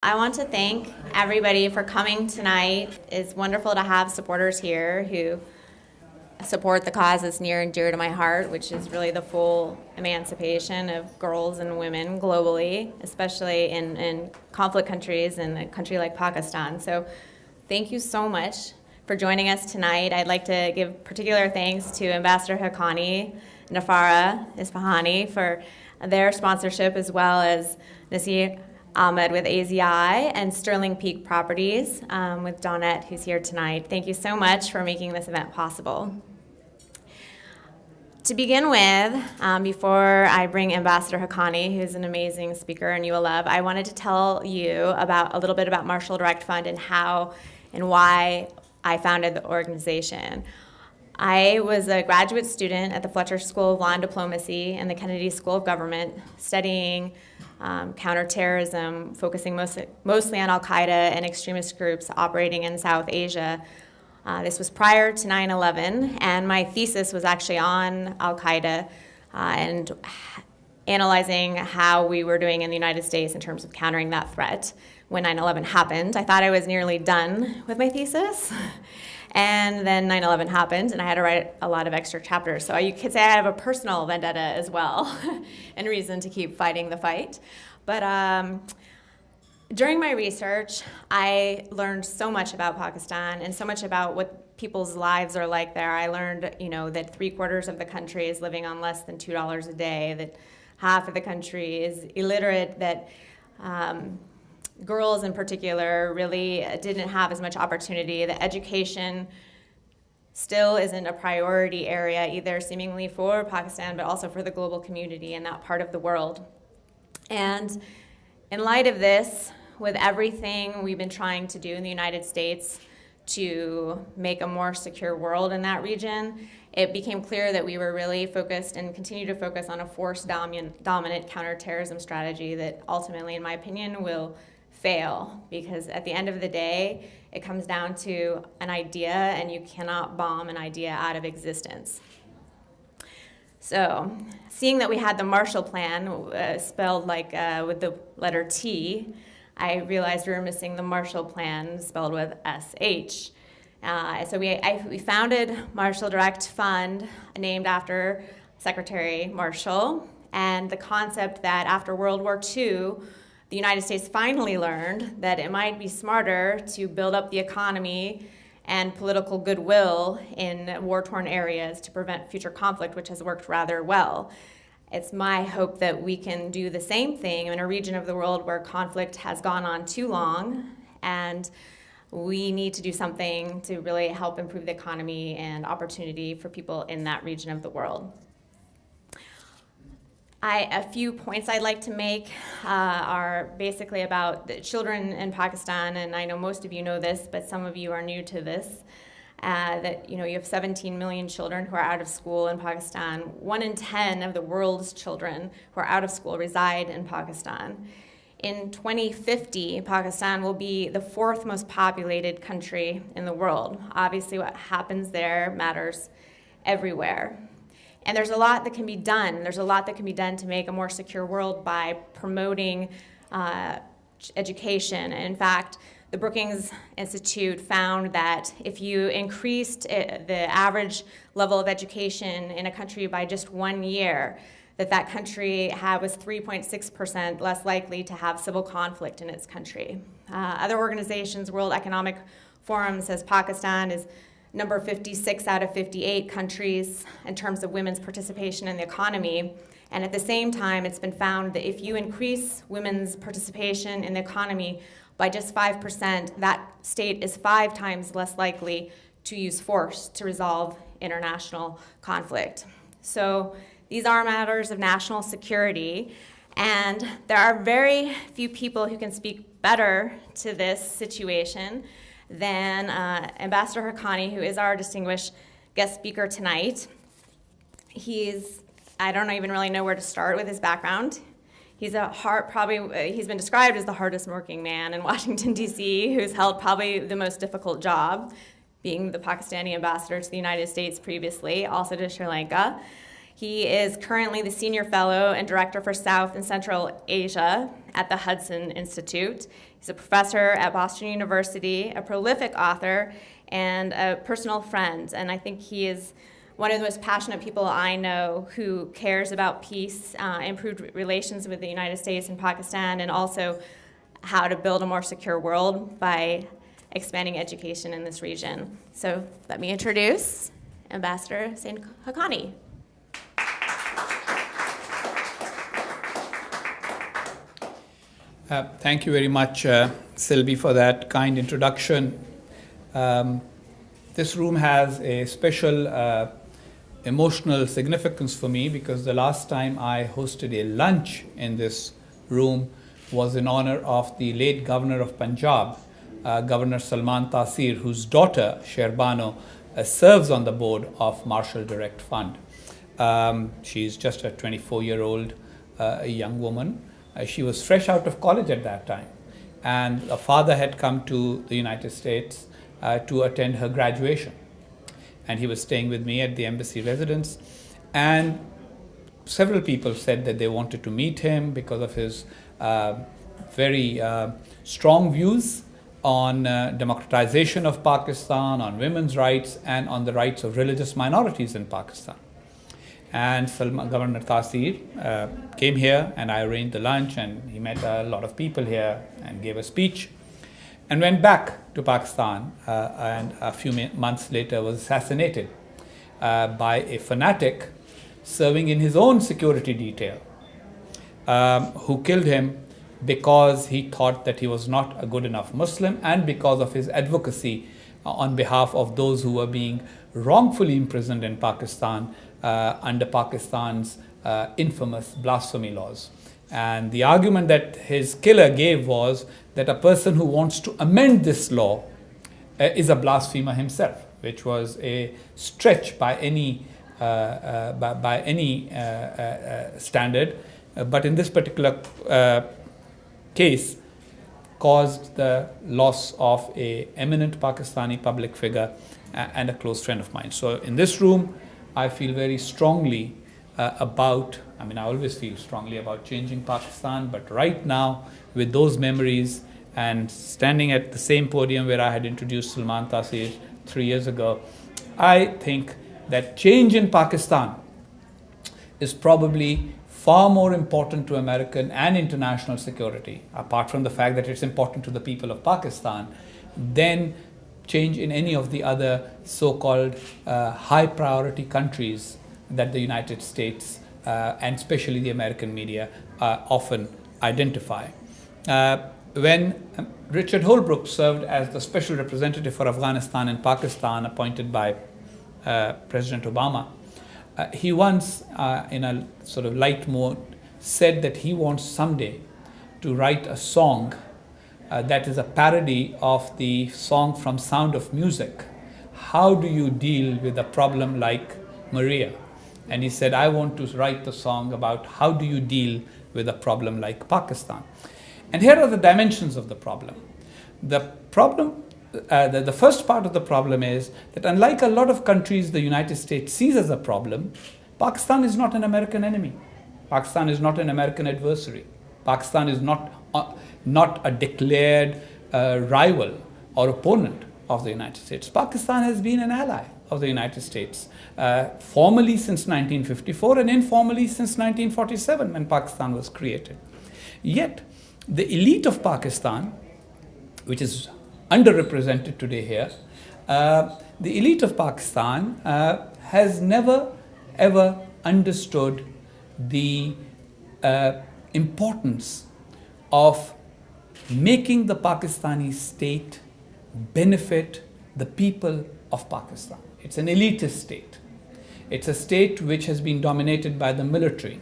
I want to thank everybody for coming tonight. It's wonderful to have supporters here who support the cause that's near and dear to my heart, which is really the full emancipation of girls and women globally, especially in conflict countries and a country like Pakistan. So thank you so much for joining us tonight. I'd like to give particular thanks to Ambassador Haqqani, Nafara Isfahani for their sponsorship, as well as Nasir Ahmed with AZI and Sterling Peak Properties with Dawnette, who's here tonight. Thank you so much for making this event possible. To begin with, before I bring Ambassador Haqqani, who's an amazing speaker and you will love, I wanted to tell you a little bit about Marshall Direct Fund and how and why I founded the organization. I was a graduate student at the Fletcher School of Law and Diplomacy and the Kennedy School of Government, studying counterterrorism, focusing mostly on Al-Qaeda and extremist groups operating in South Asia. This was prior to 9/11, and my thesis was actually on Al-Qaeda and analyzing how we were doing in the United States in terms of countering that threat when 9/11 happened. I thought I was nearly done with my thesis, and then 9/11 happened, and I had to write a lot of extra chapters. So you could say I have a personal vendetta as well and reason to keep fighting the fight. But during my research, I learned so much about Pakistan and so much about what people's lives are like there. I learned, that 3/4 of the country is living on less than $2 a day, that half of the country is illiterate, that girls in particular really didn't have as much opportunity, that education still isn't a priority area either seemingly for Pakistan, but also for the global community in that part of the world. And in light of this, with everything we've been trying to do in the United States to make a more secure world in that region, it became clear that we were really focused and continue to focus on a force-dominant counterterrorism strategy that ultimately, in my opinion, will fail, because at the end of the day, it comes down to an idea, and you cannot bomb an idea out of existence. So, seeing that we had the Marshall Plan spelled like with the letter T, I realized we were missing the Marshall Plan spelled with SH. So we founded Marshall Direct Fund, named after Secretary Marshall, and the concept that after World War II, the United States finally learned that it might be smarter to build up the economy and political goodwill in war-torn areas to prevent future conflict, which has worked rather well. It's my hope that we can do the same thing in a region of the world where conflict has gone on too long, and we need to do something to really help improve the economy and opportunity for people in that region of the world. A few points I'd like to make are basically about the children in Pakistan, and I know most of you know this, but some of you are new to this, that you have 17 million children who are out of school in Pakistan. 1 in 10 of the world's children who are out of school reside in Pakistan. In 2050, Pakistan will be the 4th most populated country in the world. Obviously, what happens there matters everywhere. And there's a lot that can be done. There's a lot that can be done to make a more secure world by promoting education. And in fact, the Brookings Institute found that if you increased the average level of education in a country by just 1 year, that country was 3.6% less likely to have civil conflict in its country. Other organizations, World Economic Forum says Pakistan is number 56 out of 58 countries in terms of women's participation in the economy. And at the same time, it's been found that if you increase women's participation in the economy by just 5%, that state is 5 times less likely to use force to resolve international conflict. So these are matters of national security, and there are very few people who can speak better to this situation than Ambassador Haqqani, who is our distinguished guest speaker tonight. I don't even really know where to start with his background. He's been described as the hardest working man in Washington, D.C., who's held probably the most difficult job, being the Pakistani ambassador to the United States previously, also to Sri Lanka. He is currently the Senior Fellow and Director for South and Central Asia at the Hudson Institute. He's a professor at Boston University, a prolific author, and a personal friend. And I think he is one of the most passionate people I know who cares about peace, improved relations with the United States and Pakistan, and also how to build a more secure world by expanding education in this region. So let me introduce Ambassador Husain Haqqani. Thank you very much, Sylvie, for that kind introduction. This room has a special emotional significance for me because the last time I hosted a lunch in this room was in honor of the late governor of Punjab, Governor Salman Taseer, whose daughter, Sherbano, serves on the board of Marshall Direct Fund. She's just a 24-year-old young woman. She was fresh out of college at that time, and her father had come to the United States to attend her graduation. And he was staying with me at the embassy residence, and several people said that they wanted to meet him because of his very strong views on democratization of Pakistan, on women's rights, and on the rights of religious minorities in Pakistan. And Governor Taseer came here, and I arranged the lunch, and he met a lot of people here and gave a speech, and went back to Pakistan, and a few months later was assassinated by a fanatic serving in his own security detail, who killed him because he thought that he was not a good enough Muslim, and because of his advocacy on behalf of those who were being wrongfully imprisoned in Pakistan under Pakistan's infamous blasphemy laws. And the argument that his killer gave was that a person who wants to amend this law is a blasphemer himself, which was a stretch by any standard, but in this particular case caused the loss of an eminent Pakistani public figure and a close friend of mine. So in this room, I feel very strongly I always feel strongly about changing Pakistan, but right now, with those memories and standing at the same podium where I had introduced Salman Taseer 3 years ago, I think that change in Pakistan is probably far more important to American and international security, apart from the fact that it's important to the people of Pakistan, than change in any of the other so-called high priority countries that the United States and especially the American media often identify. When Richard Holbrooke served as the special representative for Afghanistan and Pakistan, appointed by President Obama, he once, in a sort of light mode, said that he wants someday to write a song that is a parody of the song from Sound of Music. How do you deal with a problem like Maria? And he said, I want to write the song about how do you deal with a problem like Pakistan. And here are the dimensions of the problem. The first part of the problem is that unlike a lot of countries the United States sees as a problem, Pakistan is not an American enemy. Pakistan is not an American adversary. Pakistan is not a declared rival or opponent of the United States. Pakistan has been an ally of the United States, formally since 1954 and informally since 1947 when Pakistan was created. Yet, the elite of Pakistan, which is underrepresented today here, the elite of Pakistan has never ever understood the importance of making the Pakistani state benefit the people of Pakistan. It's an elitist state. It's a state which has been dominated by the military.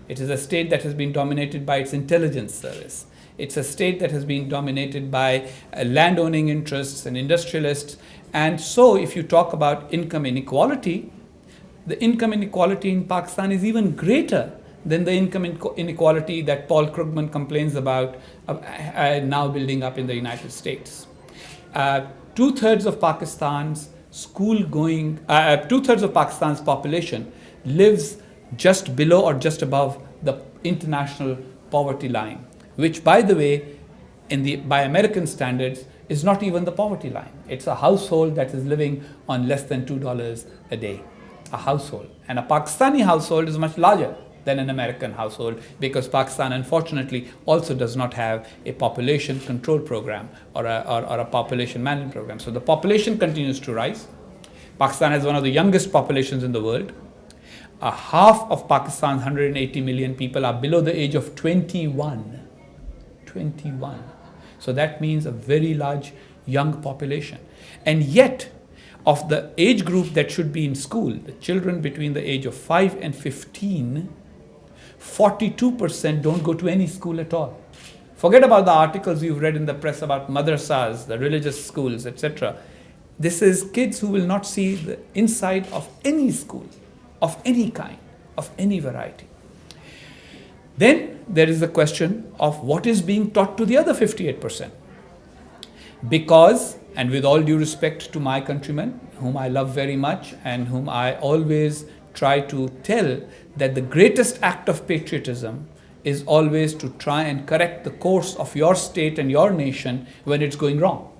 It is a state that has been dominated by its intelligence service. It's a state that has been dominated by landowning interests and industrialists. And so if you talk about income inequality, the income inequality in Pakistan is even greater than the income inequality that Paul Krugman complains about now building up in the United States. Two-thirds of Pakistan's population lives just below or just above the international poverty line, which, by the way, by American standards, is not even the poverty line. It's a household that is living on less than $2 a day, a household. And a Pakistani household is much larger than an American household, because Pakistan, unfortunately, also does not have a population control program or a population management program. So the population continues to rise. Pakistan has one of the youngest populations in the world. Half of Pakistan's 180 million people are below the age of 21. 21. So that means a very large young population. And yet, of the age group that should be in school, the children between the age of 5 and 15, 42% don't go to any school at all. Forget about the articles you've read in the press about madrasas, the religious schools, etc. This is kids who will not see the inside of any school, of any kind, of any variety. Then there is the question of what is being taught to the other 58%. Because, and with all due respect to my countrymen, whom I love very much and whom I always try to tell that the greatest act of patriotism is always to try and correct the course of your state and your nation when it's going wrong.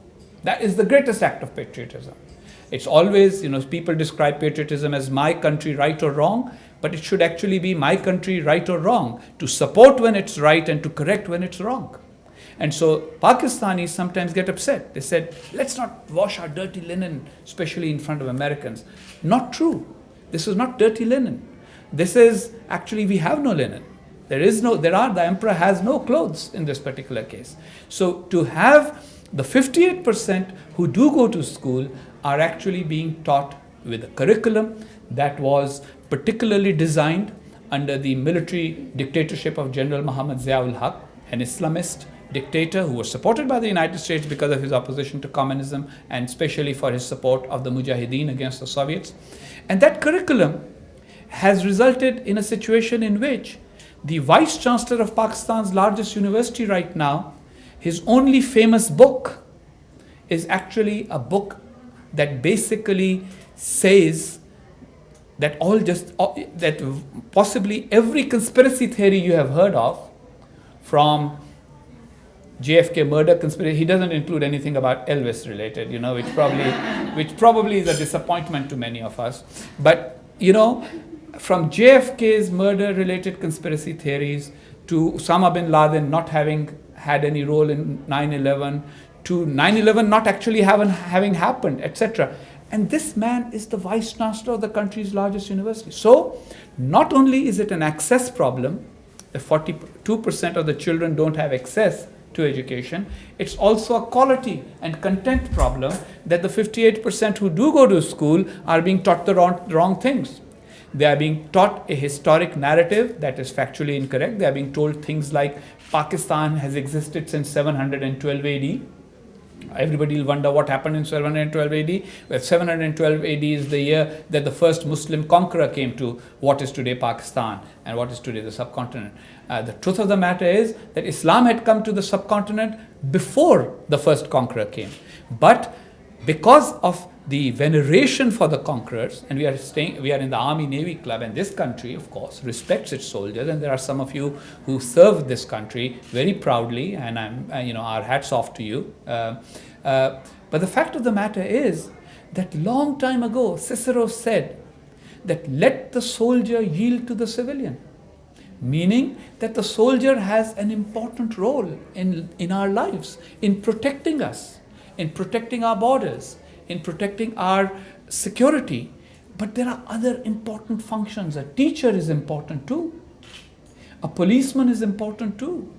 That is the greatest act of patriotism. It's always, people describe patriotism as my country right or wrong, but it should actually be my country right or wrong, to support when it's right and to correct when it's wrong. And so Pakistanis sometimes get upset. They said, let's not wash our dirty linen, especially in front of Americans. Not true. This is not dirty linen. This is actually, we have no linen. The emperor has no clothes in this particular case. So to have the 58% who do go to school are actually being taught with a curriculum that was particularly designed under the military dictatorship of General Muhammad Ziaul Haq, an Islamist dictator who was supported by the United States because of his opposition to communism and especially for his support of the Mujahideen against the Soviets. And that curriculum has resulted in a situation in which the Vice Chancellor of Pakistan's largest university right now, his only famous book is actually a book that basically says that that possibly every conspiracy theory you have heard of, from JFK murder conspiracy, he doesn't include anything about Elvis related, which probably is a disappointment to many of us. But, from JFK's murder related conspiracy theories to Osama bin Laden not having had any role in 9/11, to 9/11 not actually having happened, etc. And this man is the vice chancellor of the country's largest university. So not only is it an access problem, the 42% of the children don't have access to education, it's also a quality and content problem that the 58% who do go to school are being taught the wrong things. They are being taught a historic narrative that is factually incorrect. They are being told things like Pakistan has existed since 712 AD. Everybody will wonder what happened in 712 AD. Well, 712 AD is the year that the first Muslim conqueror came to what is today Pakistan and what is today the subcontinent. The truth of the matter is that Islam had come to the subcontinent before the first conqueror came. But because of the veneration for the conquerors, and we are in the Army Navy Club, and this country, of course, respects its soldiers, and there are some of you who serve this country very proudly, and our hats off to you. But the fact of the matter is that long time ago, Cicero said that let the soldier yield to the civilian, meaning that the soldier has an important role in our lives, in protecting us, in protecting our borders, in protecting our security. But there are other important functions. A teacher is important too. A policeman is important too.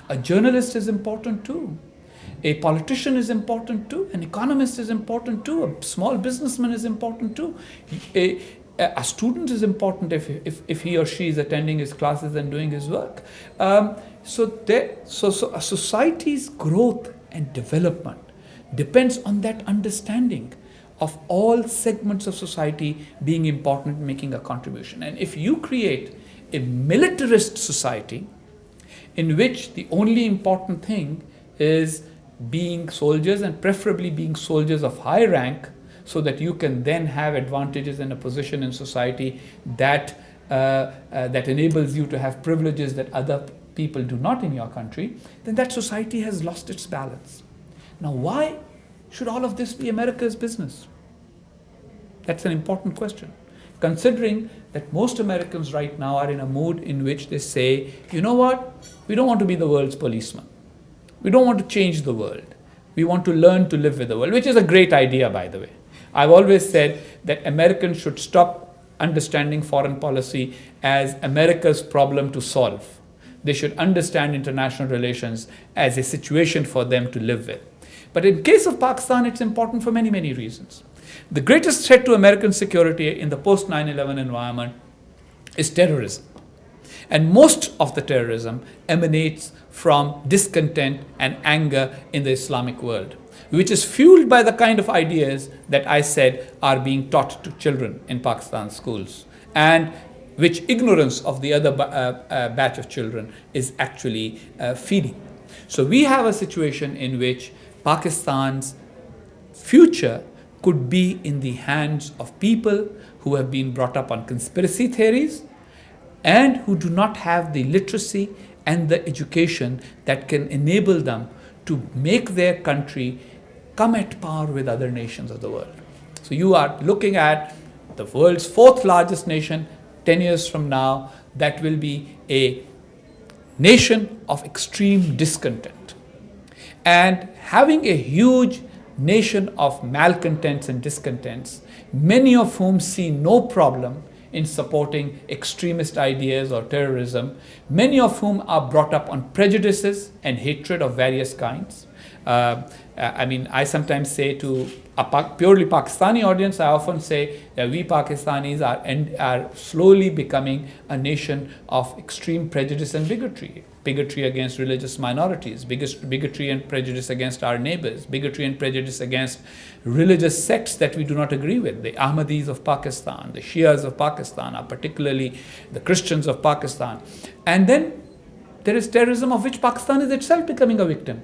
A journalist is important too. A politician is important too. An economist is important too. A small businessman is important too. A student is important if he or she is attending his classes and doing his work. So a society's growth and development depends on that understanding of all segments of society being important in making a contribution. And if you create a militarist society in which the only important thing is being soldiers, and preferably being soldiers of high rank, so that you can then have advantages in a position in society that that enables you to have privileges that other people do not in your country, then that society has lost its balance. Now, why should all of this be America's business? That's an important question. Considering that most Americans right now are in a mood in which they say, you know what, we don't want to be the world's policeman. We don't want to change the world. We want to learn to live with the world, which is a great idea, by the way. I've always said that Americans should stop understanding foreign policy as America's problem to solve. They should understand international relations as a situation for them to live with. But in case of Pakistan, it's important for many, many reasons. The greatest threat to American security in the post 9/11 environment is terrorism. And most of the terrorism emanates from discontent and anger in the Islamic world, which is fueled by the kind of ideas that I said are being taught to children in Pakistan schools, and which ignorance of the other batch of children is actually feeding. So we have a situation in which Pakistan's future could be in the hands of people who have been brought up on conspiracy theories and who do not have the literacy and the education that can enable them to make their country come at par with other nations of the world. So you are looking at the world's fourth largest nation 10 years from now, that will be a nation of extreme discontent. And having a huge nation of malcontents and discontents, many of whom see no problem in supporting extremist ideas or terrorism, many of whom are brought up on prejudices and hatred of various kinds. I sometimes say to a purely Pakistani audience, I often say that we Pakistanis are slowly becoming a nation of extreme prejudice and bigotry. Bigotry against religious minorities, bigotry and prejudice against our neighbors, bigotry and prejudice against religious sects that we do not agree with. The Ahmadis of Pakistan, the Shias of Pakistan, are particularly the Christians of Pakistan. And then there is terrorism of which Pakistan is itself becoming a victim.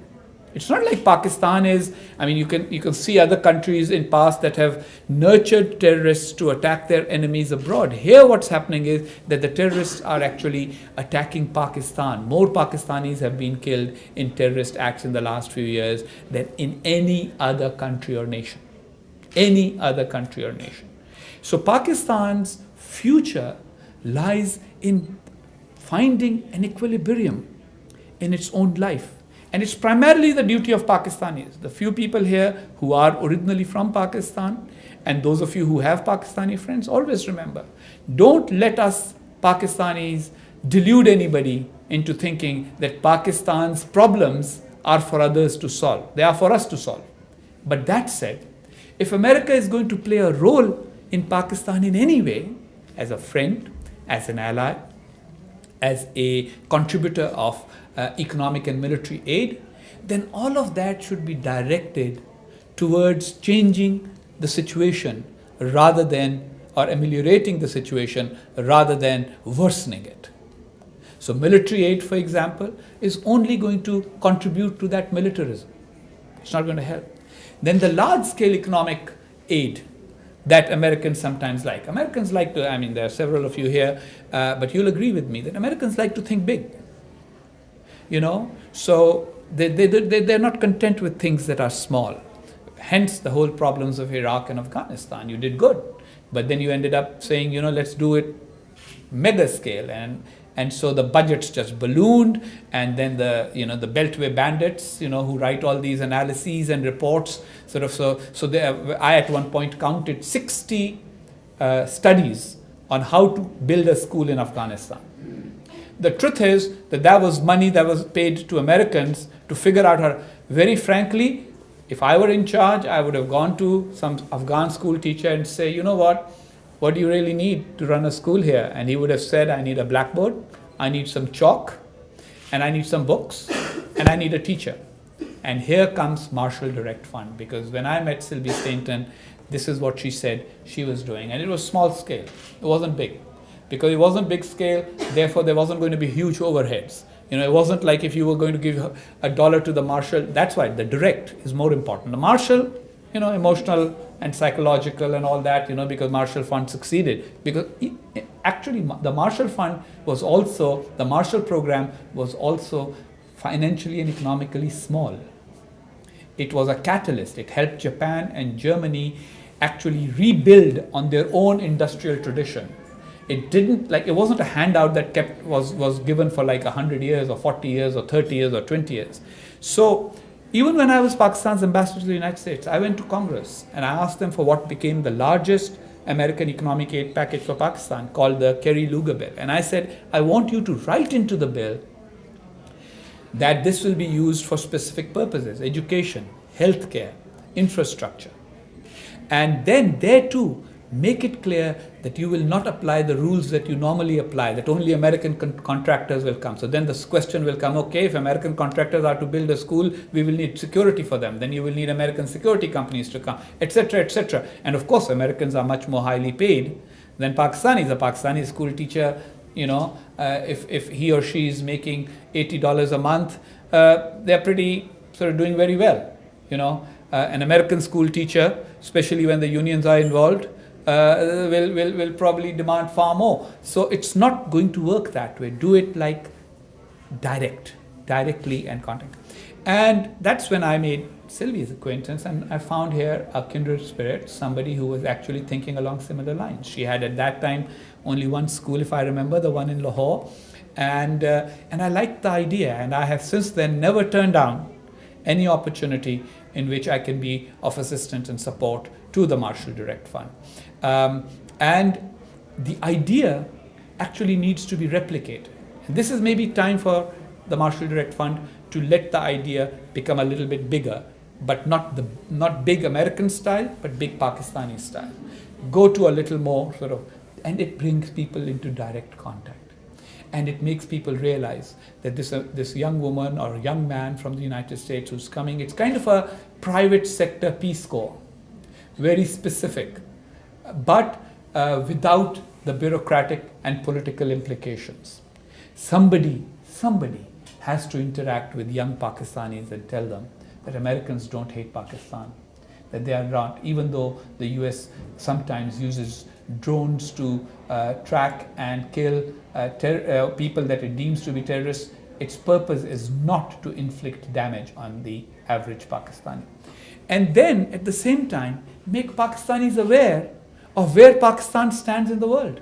It's not like Pakistan is, you can see other countries in past that have nurtured terrorists to attack their enemies abroad. Here what's happening is that the terrorists are actually attacking Pakistan. More Pakistanis have been killed in terrorist acts in the last few years than in any other country or nation. Any other country or nation. So Pakistan's future lies in finding an equilibrium in its own life. And it's primarily the duty of Pakistanis, the few people here who are originally from Pakistan, and those of you who have Pakistani friends, always remember, don't let us Pakistanis delude anybody into thinking that Pakistan's problems are for others to solve. They are for us to solve. But that said, if America is going to play a role in Pakistan in any way, as a friend, as an ally, as a contributor of economic and military aid, then all of that should be directed towards changing the situation rather than, or ameliorating the situation rather than worsening it. So military aid, for example, is only going to contribute to that militarism. It's not going to help. Then the large-scale economic aid that Americans sometimes like. Americans like to, there are several of you here, but you'll agree with me that Americans like to think big. So they're not content with things that are small. Hence the whole problems of Iraq and Afghanistan. You did good, but then you ended up saying, let's do it mega scale, and so the budgets just ballooned, and then the Beltway bandits, who write all these analyses and reports, I at one point counted 60 studies on how to build a school in Afghanistan. The truth is that was money that was paid to Americans to figure out how. Very frankly, if I were in charge, I would have gone to some Afghan school teacher and say, what do you really need to run a school here? And he would have said, I need a blackboard, I need some chalk, and I need some books, and I need a teacher. And here comes Marshall Direct Fund, because when I met Sylvie Stainton, this is what she said she was doing. And it was small scale. It wasn't big. Because it wasn't big scale, therefore there wasn't going to be huge overheads. It wasn't like if you were going to give $1 to the Marshall. That's why the direct is more important. The Marshall emotional and psychological and all that, because Marshall Fund succeeded. Because actually, the Marshall Program was also financially and economically small. It was a catalyst. It helped Japan and Germany actually rebuild on their own industrial tradition. It wasn't a handout that was given for like 100 years or 40 years or 30 years or 20 years. So even when I was Pakistan's ambassador to the United States, I went to Congress and I asked them for what became the largest American economic aid package for Pakistan, called the Kerry-Lugar bill. And I said, I want you to write into the bill that this will be used for specific purposes: education, healthcare, infrastructure. And then there too, make it clear that you will not apply the rules that you normally apply, that only American contractors will come. So then this question will come, okay, if American contractors are to build a school, we will need security for them. Then you will need American security companies to come, etc., etc. And of course, Americans are much more highly paid than Pakistanis. A Pakistani school teacher, if he or she is making $80 a month, they're pretty sort of doing very well. An American school teacher, especially when the unions are involved, will probably demand far more. So it's not going to work that way. Do it like directly and contact. And that's when I made Sylvie's acquaintance, and I found here a kindred spirit, somebody who was actually thinking along similar lines. She had at that time only one school, if I remember, the one in Lahore, and I liked the idea, and I have since then never turned down any opportunity in which I can be of assistance and support to the Marshall Direct Fund. And the idea actually needs to be replicated. And this is maybe time for the Marshall Direct Fund to let the idea become a little bit bigger, but not big American style, but big Pakistani style. Go to a little more and it brings people into direct contact. And it makes people realize that this young woman or young man from the United States who's coming, it's kind of a private sector Peace Corps, very specific, but without the bureaucratic and political implications. Somebody has to interact with young Pakistanis and tell them that Americans don't hate Pakistan, that they are not, even though the US sometimes uses drones to track and kill people that it deems to be terrorists, its purpose is not to inflict damage on the average Pakistani. And then, at the same time, make Pakistanis aware of where Pakistan stands in the world.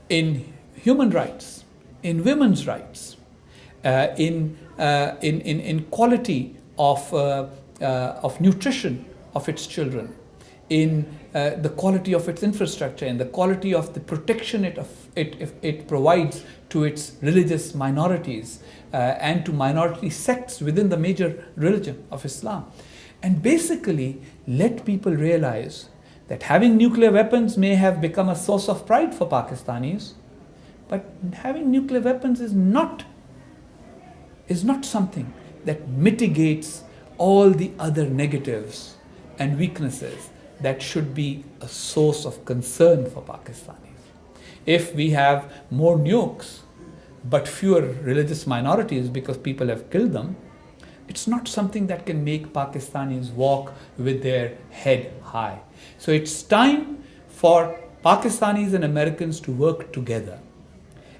In human rights, in women's rights, in quality of nutrition of its children, in the quality of its infrastructure, in the quality of the protection it provides to its religious minorities and to minority sects within the major religion of Islam. And basically let people realize that having nuclear weapons may have become a source of pride for Pakistanis, but having nuclear weapons is not something that mitigates all the other negatives and weaknesses that should be a source of concern for Pakistanis. If we have more nukes but fewer religious minorities because people have killed them, it's not something that can make Pakistanis walk with their head high. So it's time for Pakistanis and Americans to work together,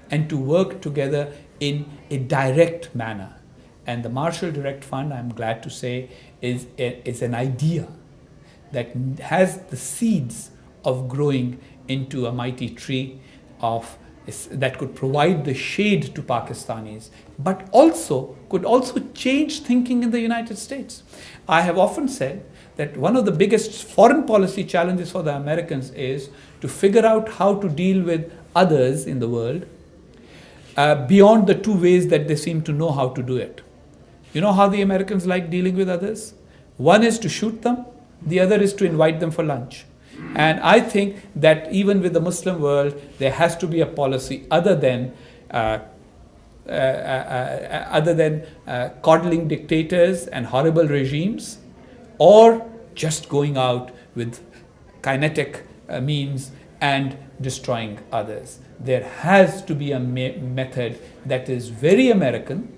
and to work together in a direct manner. And the Marshall Direct Fund, I'm glad to say, is an idea that has the seeds of growing into a mighty tree that could provide the shade to Pakistanis, but could also change thinking in the United States. I have often said that one of the biggest foreign policy challenges for the Americans is to figure out how to deal with others in the world beyond the two ways that they seem to know how to do it. You know how the Americans like dealing with others? One is to shoot them, the other is to invite them for lunch. And I think that even with the Muslim world, there has to be a policy other than coddling dictators and horrible regimes, or just going out with kinetic means and destroying others. There has to be a method that is very American,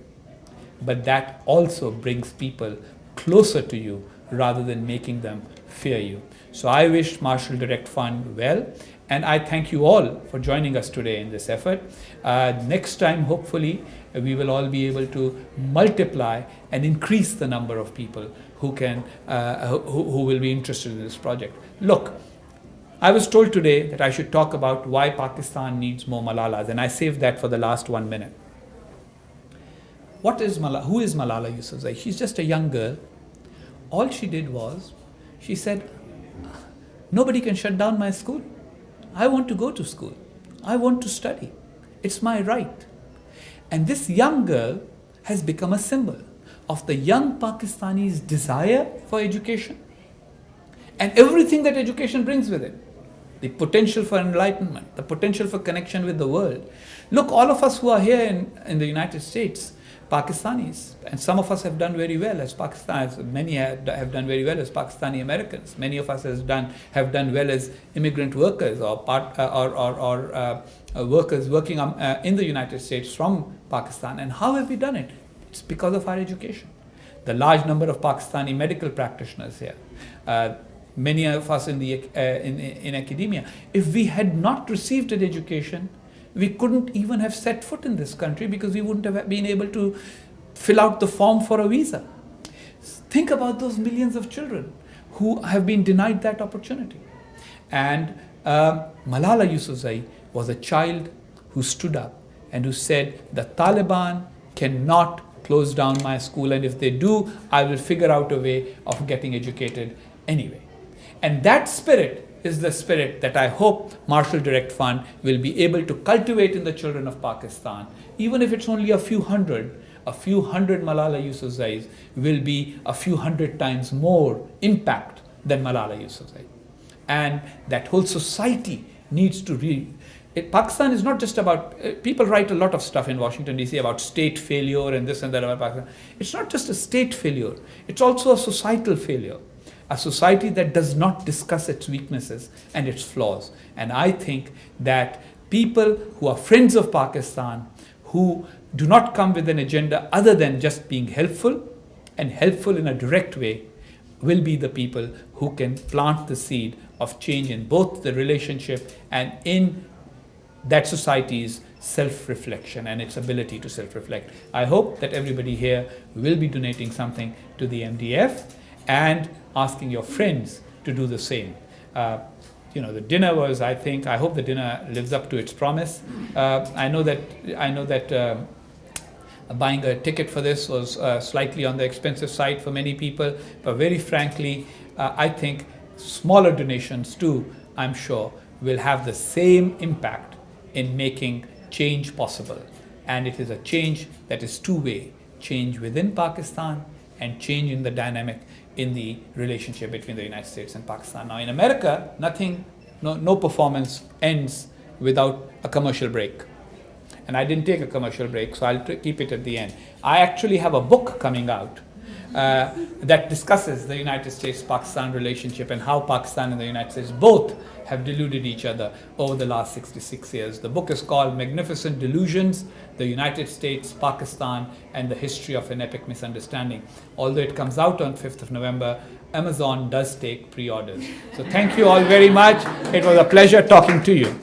but that also brings people closer to you rather than making them fear you. So I wish Marshall Direct Fund well, and I thank you all for joining us today in this effort. Next time, hopefully, we will all be able to multiply and increase the number of people who will be interested in this project. Look, I was told today that I should talk about why Pakistan needs more Malalas, and I saved that for the last 1 minute. Who is Malala Yousafzai? She's just a young girl. All she did was, she said, nobody can shut down my school. I want to go to school. I want to study. It's my right. And this young girl has become a symbol of the young Pakistanis' desire for education and everything that education brings with it. The potential for enlightenment, the potential for connection with the world. Look, all of us who are here in the United States, Pakistanis, and some of us have done very well as Pakistanis, many have done very well as Pakistani Americans, many of us have done well as immigrant workers or workers working in the United States from Pakistan. And how have we done it? It's because of our education. The large number of Pakistani medical practitioners here, many of us in academia. If we had not received an education, we couldn't even have set foot in this country because we wouldn't have been able to fill out the form for a visa. Think about those millions of children who have been denied that opportunity. And Malala Yousafzai was a child who stood up and who said, the Taliban cannot close down my school, and if they do, I will figure out a way of getting educated anyway. And that spirit is the spirit that I hope Marshall Direct Fund will be able to cultivate in the children of Pakistan. Even if it's only a few hundred Malala Yousafzais will be a few hundred times more impact than Malala Yousafzai. And that whole society needs to Pakistan is not just about, people write a lot of stuff in Washington DC about state failure and this and that about Pakistan. It's not just a state failure, it's also a societal failure. A society that does not discuss its weaknesses and its flaws. And I think that people who are friends of Pakistan, who do not come with an agenda other than just being helpful and helpful in a direct way, will be the people who can plant the seed of change in both the relationship and in that society's self-reflection and its ability to self-reflect. I hope that everybody here will be donating something to the MDF and asking your friends to do the same. The dinner was, I hope the dinner lives up to its promise. I know that buying a ticket for this was slightly on the expensive side for many people, but very frankly, I think smaller donations too, I'm sure, will have the same impact in making change possible. And it is a change that is two-way, change within Pakistan and change in the dynamic in the relationship between the United States and Pakistan. Now in America, no performance ends without a commercial break. And I didn't take a commercial break, so I'll keep it at the end. I actually have a book coming out that discusses the United States-Pakistan relationship and how Pakistan and the United States both have deluded each other over the last 66 years. The book is called Magnificent Delusions, the United States, Pakistan, and the History of an Epic Misunderstanding. Although it comes out on 5th of November, Amazon does take pre-orders. So thank you all very much. It was a pleasure talking to you.